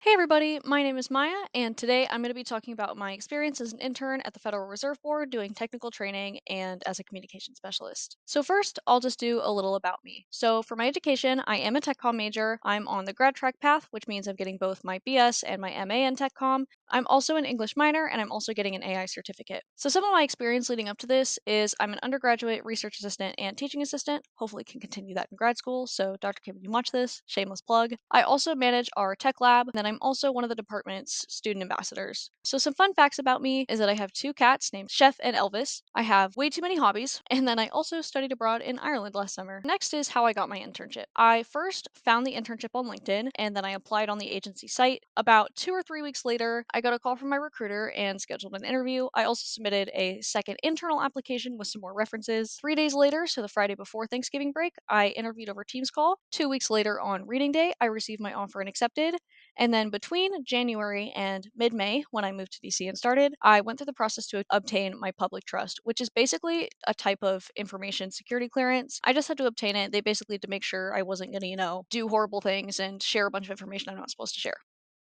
Hey everybody, my name is Maya, and today I'm going to be talking about my experience as an intern at the Federal Reserve Board doing technical training and as a communication specialist. So, first, I'll just do a little about me. So, for my education, I am a techcomm major. I'm on the grad track path, which means I'm getting both my BS and my MA in techcomm. I'm also an English minor, and I'm also getting an AI certificate. So, some of my experience leading up to this is I'm an undergraduate research assistant and teaching assistant. Hopefully, can continue that in grad school. So, Dr. Kim, when you watch this, shameless plug. I also manage our tech lab, and then I'm also one of the department's student ambassadors. So, some fun facts about me is that I have two cats named Chef and Elvis. I have way too many hobbies, and then I also studied abroad in Ireland last summer. Next is how I got my internship. I first found the internship on LinkedIn, and then I applied on the agency site. About 2 or 3 weeks later, I got a call from my recruiter and scheduled an interview. I also submitted a second internal application with some more references. 3 days later, so the Friday before Thanksgiving break, I interviewed over Teams call. 2 weeks later, on reading day, I received my offer and accepted. And then between January and mid May, when I moved to DC and started, I went through the process to obtain my public trust, which is basically a type of information security clearance. I just had to obtain it. They basically had to make sure I wasn't going to, do horrible things and share a bunch of information I'm not supposed to share.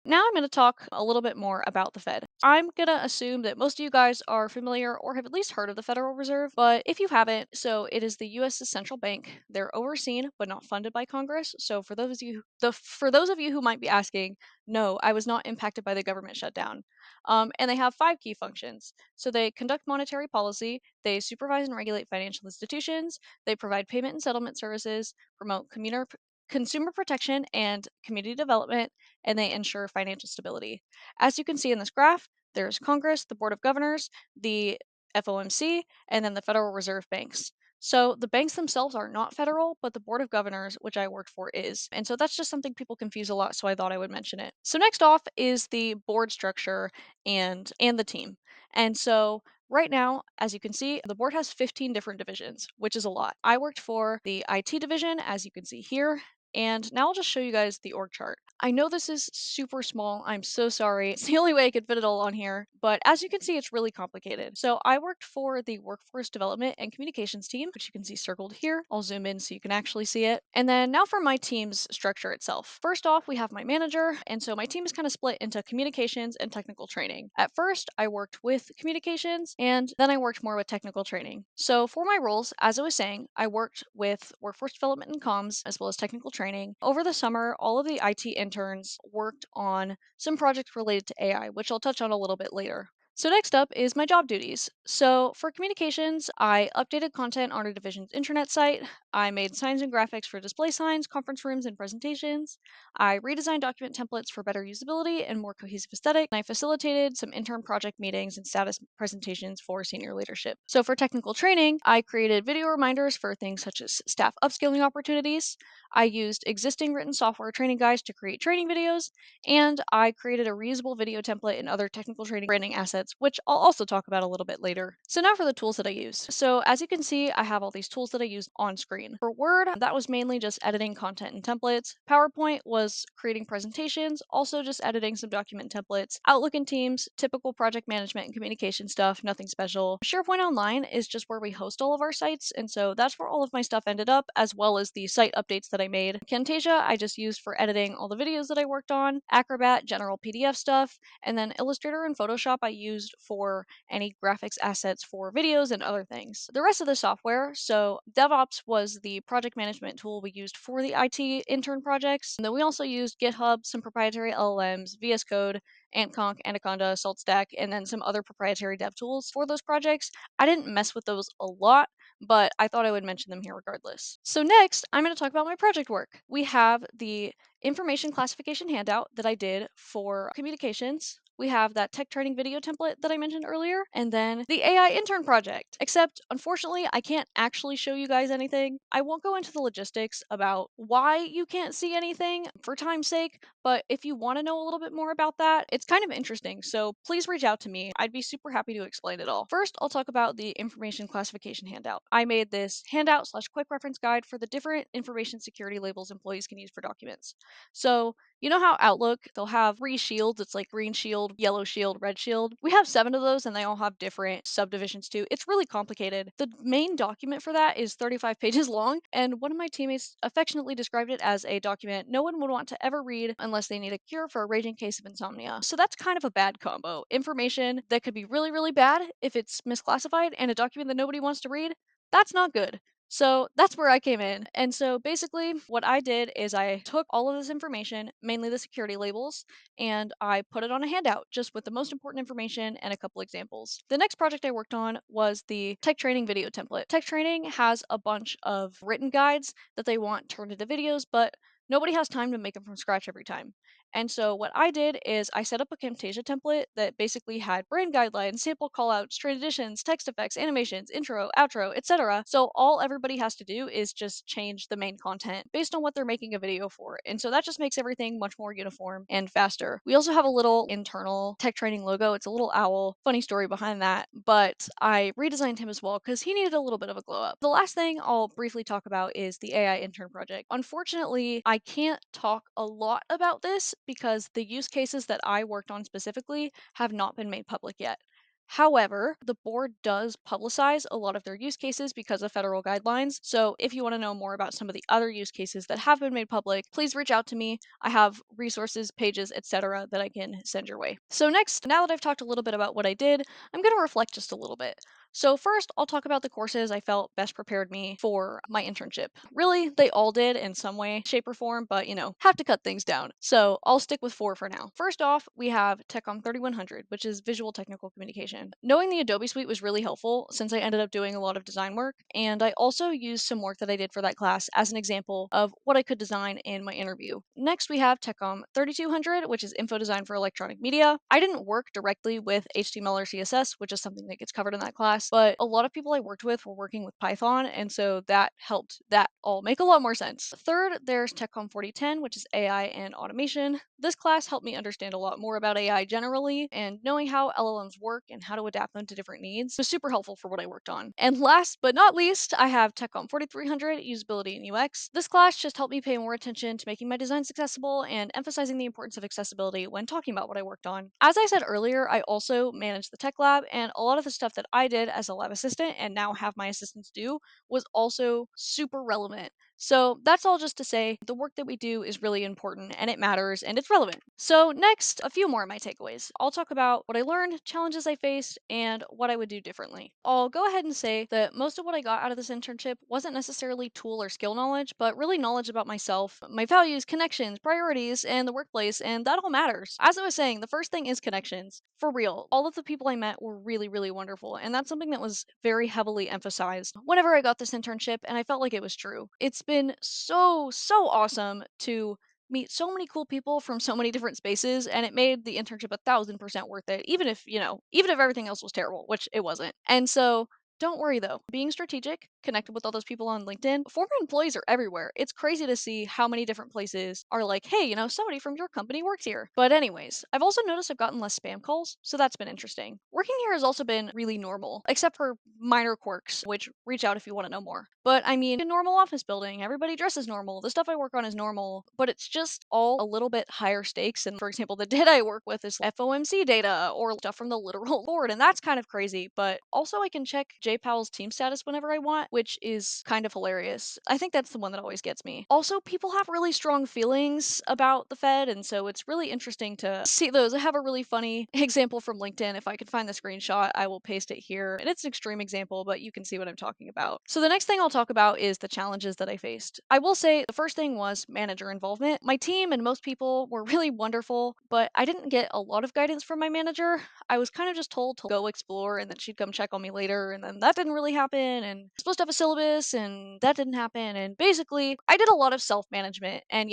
Now I'm going to talk a little bit more about the Fed. I'm going to assume that most of you guys are familiar or have at least heard of the Federal Reserve, but if you haven't, so it is the US's central bank. They're overseen but not funded by Congress. So for those of you who might be asking, no, I was not impacted by the government shutdown. And they have five key functions. So they conduct monetary policy, they supervise and regulate financial institutions, they provide payment and settlement services, promote consumer protection and community development, and they ensure financial stability. As you can see in this graph, there's Congress, the Board of Governors, the FOMC, and then the Federal Reserve Banks. So the banks themselves are not federal, but the Board of Governors, which I worked for, is. And so that's just something people confuse a lot, so I thought I would mention it. So next off is the board structure and the team. And so right now, as you can see, the board has 15 different divisions, which is a lot. I worked for the IT division, as you can see here, and now I'll just show you guys the org chart. I know this is super small. I'm so sorry. It's the only way I could fit it all on here. But as you can see, it's really complicated. So I worked for the workforce development and communications team, which you can see circled here. I'll zoom in so you can actually see it. And then now for my team's structure itself. First off, we have my manager. And so my team is kind of split into communications and technical training. At first, I worked with communications and then I worked more with technical training. So for my roles, as I was saying, I worked with workforce development and comms as well as technical training. Over the summer, all of the IT interns worked on some projects related to AI, which I'll touch on a little bit later. So, next up is my job duties. So, for communications, I updated content on our division's intranet site. I made signs and graphics for display signs, conference rooms, and presentations. I redesigned document templates for better usability and more cohesive aesthetic. And I facilitated some intern project meetings and status presentations for senior leadership. So, for technical training, I created video reminders for things such as staff upskilling opportunities. I used existing written software training guides to create training videos, and I created a reusable video template and other technical training branding assets, which I'll also talk about a little bit later. So now for the tools that I use. So as you can see, I have all these tools that I use on screen. For Word, that was mainly just editing content and templates. PowerPoint was creating presentations, also just editing some document templates. Outlook and Teams, typical project management and communication stuff, nothing special. SharePoint Online is just where we host all of our sites, and so that's where all of my stuff ended up, as well as the site updates that I made. Camtasia, I just used for editing all the videos that I worked on. Acrobat, general PDF stuff, and then Illustrator and Photoshop I used for any graphics assets for videos and other things. The rest of the software, so DevOps was the project management tool we used for the IT intern projects. And then we also used GitHub, some proprietary LLMs, VS Code, AntConch, Anaconda, SaltStack, and then some other proprietary dev tools for those projects. I didn't mess with those a lot, but I thought I would mention them here regardless. So next, I'm going to talk about my project work. We have the information classification handout that I did for communications. We have that tech training video template that I mentioned earlier, and then the AI intern project. Except, unfortunately, I can't actually show you guys anything. I won't go into the logistics about why you can't see anything for time's sake, but if you want to know a little bit more about that, it's kind of interesting, so please reach out to me. I'd be super happy to explain it all. First, I'll talk about the information classification handout. I made this handout slash quick reference guide for the different information security labels employees can use for documents. So, you know how Outlook, they'll have three shields, it's like green shield, shield, yellow shield, red shield. We have 7 of those and they all have different subdivisions too. It's really complicated. The main document for that is 35 pages long, and one of my teammates affectionately described it as a document no one would want to ever read unless they need a cure for a raging case of insomnia. So that's kind of a bad combo. Information that could be really, really bad if it's misclassified, and a document that nobody wants to read. That's not good. So that's where I came in. And so basically, what I did is I took all of this information, mainly the security labels, and I put it on a handout just with the most important information and a couple examples. The next project I worked on was the tech training video template. Tech training has a bunch of written guides that they want turned into videos, but nobody has time to make them from scratch every time. And so what I did is I set up a Camtasia template that basically had brand guidelines, sample callouts, transitions, text effects, animations, intro, outro, etc. So all everybody has to do is just change the main content based on what they're making a video for. And so that just makes everything much more uniform and faster. We also have a little internal tech training logo. It's a little owl. Funny story behind that. But I redesigned him as well because he needed a little bit of a glow up. The last thing I'll briefly talk about is the AI intern project. Unfortunately, I can't talk a lot about this because the use cases that I worked on specifically have not been made public yet. However, the board does publicize a lot of their use cases because of federal guidelines. So, if you want to know more about some of the other use cases that have been made public, please reach out to me. I have resources, pages, etc. that I can send your way. So, next, now that I've talked a little bit about what I did, I'm going to reflect just a little bit. So, first, I'll talk about the courses I felt best prepared me for my internship. Really, they all did in some way, shape, or form, but have to cut things down. So, I'll stick with 4 for now. First off, we have TechComm 3100, which is visual technical communication. Knowing the Adobe suite was really helpful since I ended up doing a lot of design work, and I also used some work that I did for that class as an example of what I could design in my interview. Next, we have TechComm 3200, which is info design for electronic media. I didn't work directly with HTML or CSS, which is something that gets covered in that class, but a lot of people I worked with were working with Python, and so that helped that all make a lot more sense. Third, there's TechComm 4010, which is AI and automation. This class helped me understand a lot more about AI generally, and knowing how LLMs work and how to adapt them to different needs was super helpful for what I worked on. And last but not least, I have TechComm 4300, usability and UX. This class just helped me pay more attention to making my designs accessible and emphasizing the importance of accessibility when talking about what I worked on. As I said earlier, I also managed the tech lab, and a lot of the stuff that I did as a lab assistant and now have my assistants do was also super relevant. So that's all just to say the work that we do is really important and it matters and it's relevant. So, next, a few more of my takeaways. I'll talk about what I learned, challenges I faced, and what I would do differently. I'll go ahead and say that most of what I got out of this internship wasn't necessarily tool or skill knowledge, but really knowledge about myself, my values, connections, priorities, and the workplace, and that all matters. As I was saying, the first thing is connections. For real, all of the people I met were really, really wonderful, and that's something that was very heavily emphasized whenever I got this internship, and I felt like it was true. It's been so awesome to meet so many cool people from so many different spaces, and it made the internship 1,000% worth it, even if even if everything else was terrible, which it wasn't. And so don't worry though, being strategic, connected with all those people on LinkedIn, former employees are everywhere. It's crazy to see how many different places are like, hey, somebody from your company works here. But anyways, I've also noticed I've gotten less spam calls, so that's been interesting. Working here has also been really normal, except for minor quirks, which reach out if you want to know more. But I mean, a normal office building, everybody dresses normal, the stuff I work on is normal, but it's just all a little bit higher stakes. And for example, the data I work with is FOMC data or stuff from the literal board, and that's kind of crazy. But also, I can check JPAL's team status whenever I want, which is kind of hilarious. I think that's the one that always gets me. Also, people have really strong feelings about the Fed, and so it's really interesting to see those. I have a really funny example from LinkedIn. If I could find the screenshot, I will paste it here. And it's an extreme example, but you can see what I'm talking about. So the next thing I'll talk about is the challenges that I faced. I will say the first thing was manager involvement. My team and most people were really wonderful, but I didn't get a lot of guidance from my manager. I was kind of just told to go explore and then she'd come check on me later, and then that didn't really happen. And I was supposed to have a syllabus, and that didn't happen. And basically, I did a lot of self management, and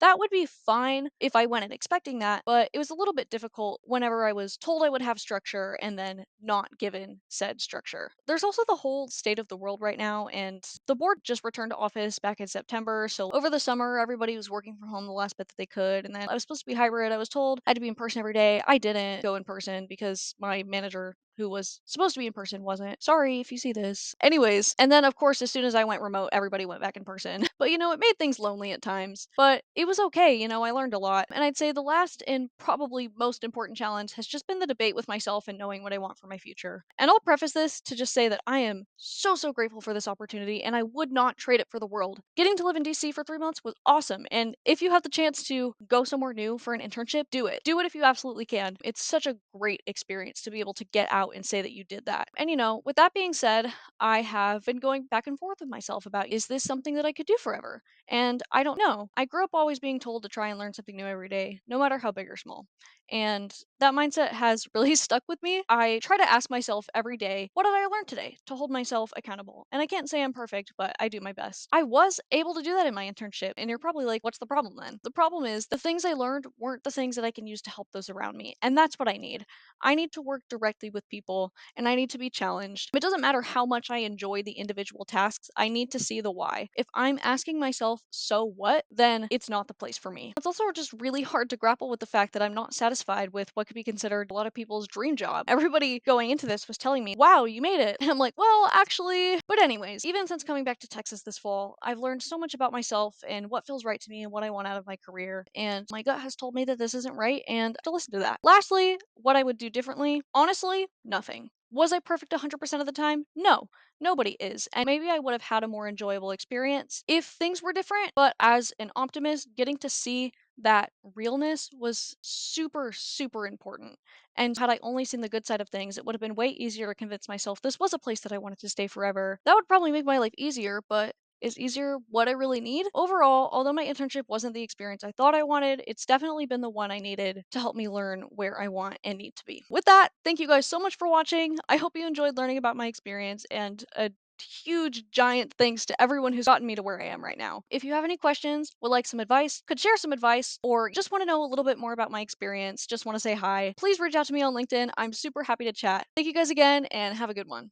that would be fine if I went in expecting that, but it was a little bit difficult whenever I was told I would have structure and then not given said structure. There's also the whole state of the world right now, and the board just returned to office back in September, so over the summer, everybody was working from home the last bit that they could, and then I was supposed to be hybrid. I was told I had to be in person every day. I didn't go in person because my manager who was supposed to be in person wasn't. Sorry if you see this. Anyways, and then of course, as soon as I went remote, everybody went back in person. But it made things lonely at times. But it was okay, I learned a lot. And I'd say the last and probably most important challenge has just been the debate with myself and knowing what I want for my future. And I'll preface this to just say that I am so, so grateful for this opportunity and I would not trade it for the world. Getting to live in DC for 3 months was awesome. And if you have the chance to go somewhere new for an internship, do it. Do it if you absolutely can. It's such a great experience to be able to get out and say that you did that. And with that being said, I have been going back and forth with myself about, is this something that I could do forever? And I don't know. I grew up always being told to try and learn something new every day, no matter how big or small. And that mindset has really stuck with me. I try to ask myself every day, what did I learn today, to hold myself accountable? And I can't say I'm perfect, but I do my best. I was able to do that in my internship, and you're probably like, what's the problem then? The problem is the things I learned weren't the things that I can use to help those around me. And that's what I need. I need to work directly with people and I need to be challenged. It doesn't matter how much I enjoy the individual tasks, I need to see the why. If I'm asking myself, so what, then it's not the place for me. It's also just really hard to grapple with the fact that I'm not satisfied with what could be considered a lot of people's dream job. Everybody going into this was telling me, wow, you made it. And I'm like, well, actually. But, anyways, even since coming back to Texas this fall, I've learned so much about myself and what feels right to me and what I want out of my career. And my gut has told me that this isn't right, and to listen to that. Lastly, what I would do differently? Honestly, nothing. Was I perfect 100% of the time? No. Nobody is. And maybe I would have had a more enjoyable experience if things were different. But as an optimist, getting to see that realness was super, super important. And had I only seen the good side of things, it would have been way easier to convince myself this was a place that I wanted to stay forever. That would probably make my life easier, but is easier what I really need? Overall, although my internship wasn't the experience I thought I wanted, it's definitely been the one I needed to help me learn where I want and need to be. With that, thank you guys so much for watching. I hope you enjoyed learning about my experience, and a huge giant thanks to everyone who's gotten me to where I am right now. If you have any questions, would like some advice, could share some advice, or just want to know a little bit more about my experience, just want to say hi, please reach out to me on LinkedIn. I'm super happy to chat. Thank you guys again and have a good one.